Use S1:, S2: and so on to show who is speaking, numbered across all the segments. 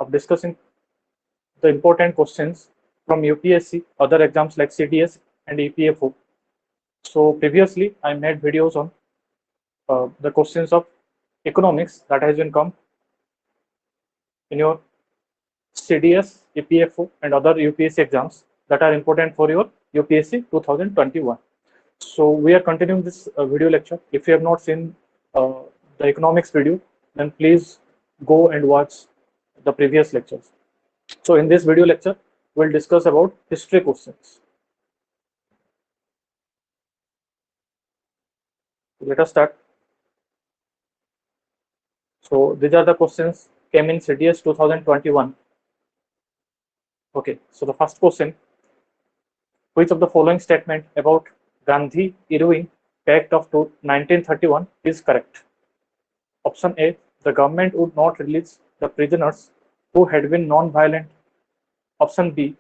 S1: of discussing the important questions from UPSC, other exams like CDS and EPFO. So previously, I made videos on the questions of economics that has been come in your CDS, EPFO, and other UPSC exams that are important for your UPSC 2021. So we are continuing this video lecture. If you have not seen the economics video, then please go and watch the previous lectures. So in this video lecture, we'll discuss about history questions. Let us start. So these are the questions came in CDS 2021. Okay, so the first question, which of the following statement about Gandhi-Irving Pact of 1931 is correct? Option A, the government would not release the prisoners who had been non-violent. Option B,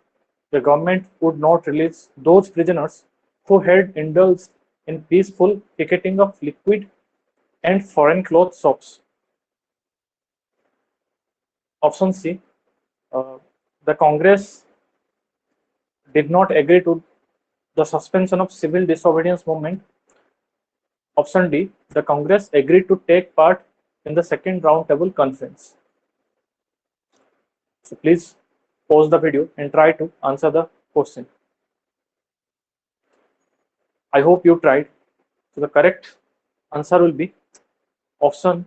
S1: the government would not release those prisoners who had indulged in peaceful picketing of liquid and foreign cloth shops. Option C, the Congress did not agree to the suspension of civil disobedience movement. Option D, the Congress agreed to take part in the second roundtable conference. So please pause the video and try to answer the question. I hope you tried. So the correct answer will be option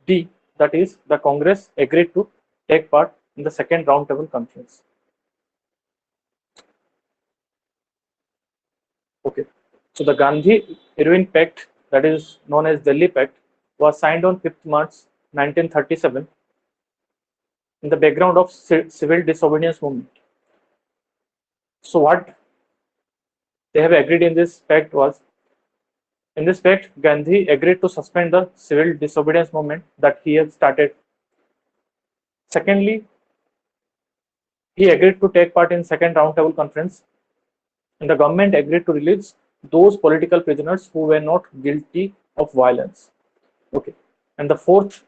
S1: D, that is the Congress agreed to take part in the second roundtable conference. Okay, so the Gandhi-Irving Pact, that is known as Delhi Pact, was signed on 5th March 1937 in the background of civil disobedience movement. So what they have agreed in this pact was, in this pact, Gandhi agreed to suspend the civil disobedience movement that he had started. Secondly, he agreed to take part in second roundtable conference, and the government agreed to release those political prisoners who were not guilty of violence. Okay, and the fourth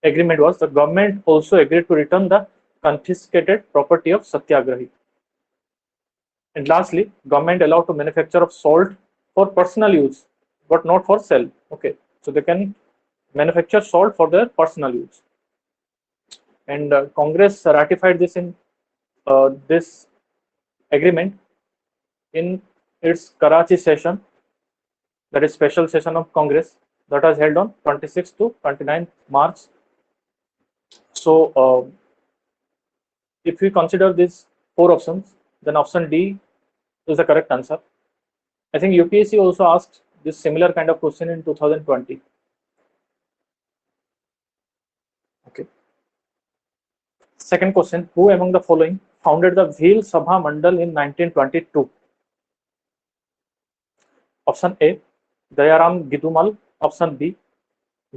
S1: agreement was the government also agreed to return the confiscated property of Satyagrahi. And lastly, government allowed to manufacture of salt for personal use, but not for sale. Okay, so they can manufacture salt for their personal use. And Congress ratified this in this agreement in its Karachi session, that is special session of Congress that was held on 26th to 29th March. So if we consider these four options, then option D is the correct answer. I think UPSC also asked this similar kind of question in 2020. Okay. Second question, who among the following founded the Bhil Sabha Mandal in 1922? Option A, Dayaram Gidumal. Option B,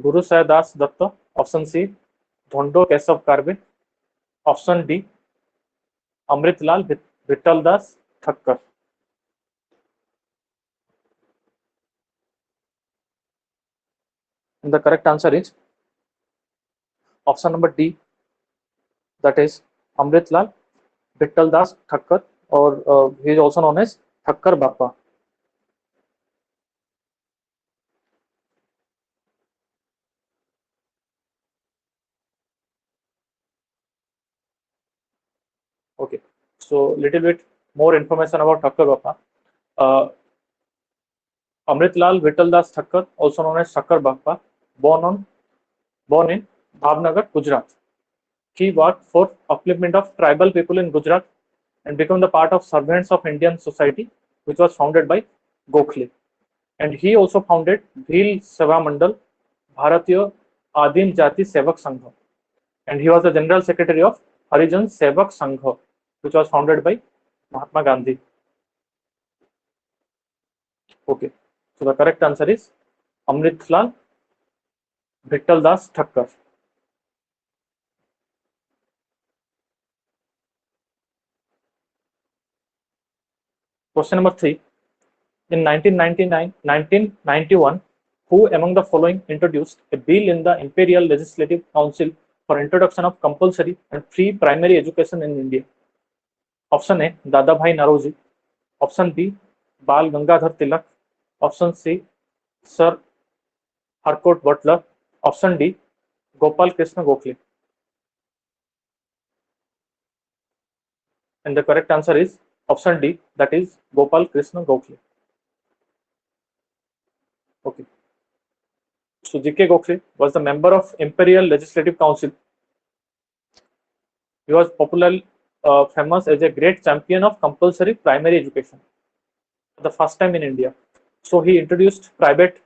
S1: Guru Sahadas Datta. Option C, Dhondo Kesav Karve. Option D, Amritlal Vittal Das Thakkar. And the correct answer is option number D, that is Amritlal Vittal Das Thakkar, or he is also known as Thakkar Bappa. Okay, so little bit more information about Thakkar Bappa. Amritlal Vittal Das Thakkar, also known as Thakkar Bappa, born in Bhavnagar, Gujarat. He worked for upliftment of tribal people in Gujarat and became the part of Servants of Indian Society, which was founded by Gokhale. And he also founded Bhil Sabha Mandal, Bharatiya Adim Jati Sevak Sangha. And he was the General Secretary of Harijan Sevak Sangha, which was founded by Mahatma Gandhi. Okay, so the correct answer is Amritlal Vittal Das Thakkar. Question number 3. In 1991, who among the following introduced a bill in the Imperial Legislative Council for introduction of compulsory and free primary education in India? Option A, Dadabhai Naroji. Option B, Bal Gangadhar Tilak. Option C, Sir Harcourt Butler. Option D, Gopal Krishna Gokhale. And the correct answer is option D, that is Gopal Krishna Gokhale. Okay. So G.K. Gokhale was the member of Imperial Legislative Council. He was popularly famous as a great champion of compulsory primary education for the first time in India. So he introduced private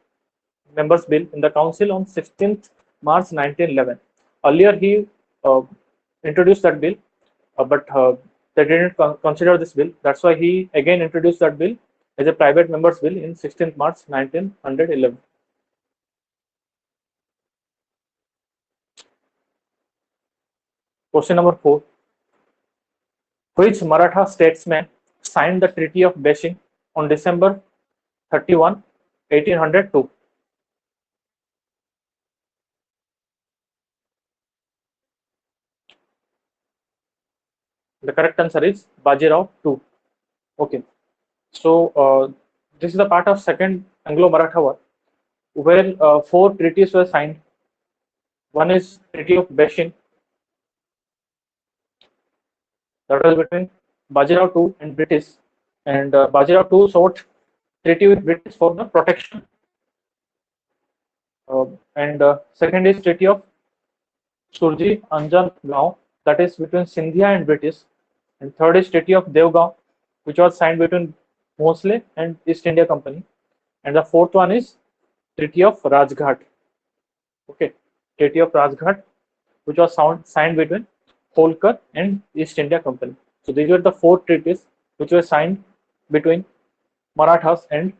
S1: members bill in the council on 16th March 1911. Earlier he introduced that bill, but they didn't consider this bill. That's why he again introduced that bill as a private members bill in 16th March 1911. Question number 4. Which Maratha statesman signed the Treaty of Beijing on December 31, 1802? The correct answer is Bajirao II. Okay. So this is a part of Second Anglo-Maratha War, where 4 treaties were signed. One is Treaty of Beijing, that was between Bajirao II and British, and Bajirao II sought treaty with British for the protection. And second is Treaty of Surji Anjan Gaon, that is between Sindhia and British, and third is Treaty of Devgaon, which was signed between Bhosle and East India Company, and the fourth one is Treaty of Rajghat. Okay, Treaty of Rajghat, which was signed between Holkar and East India Company. So these were the 4 treaties which were signed between Marathas and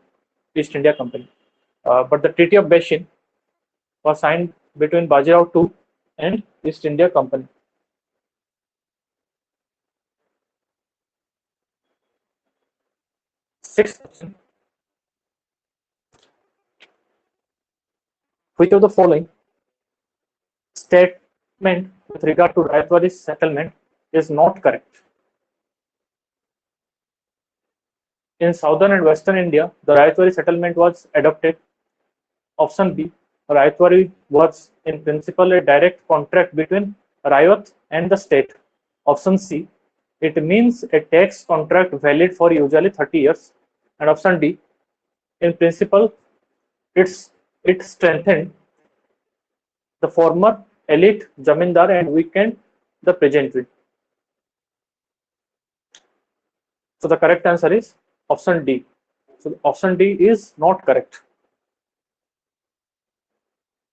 S1: East India Company. But the Treaty of Beijing was signed between Bajirao II and East India Company. Sixth question. Which of the following statement with regard to Rayatwari settlement is not correct? In southern and western India, the Rayatwari settlement was adopted. Option B, Rayatwari was in principle a direct contract between Rayat and the state. Option C, it means a tax contract valid for usually 30 years. And option D, in principle, it strengthened the former elite Jamindar and weakened the peasantry. So the correct answer is option D. So option D is not correct.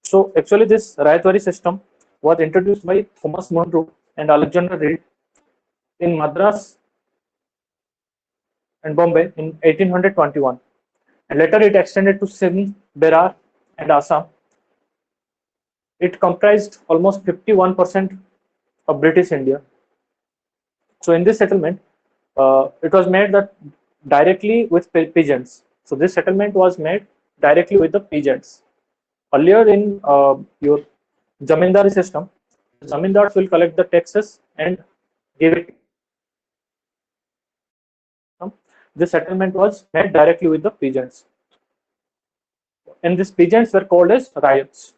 S1: So actually this Rayatwari system was introduced by Thomas Munro and Alexander Reed in Madras and Bombay in 1821. And later it extended to Sindh, Berar and Assam. It comprised almost 51% of British India. So in this settlement, it was made that directly with peasants. So this settlement was made directly with the peasants. Earlier in your Zamindari system, the Zamindars will collect the taxes and give it. This settlement was made directly with the peasants. And these peasants were called as ryots.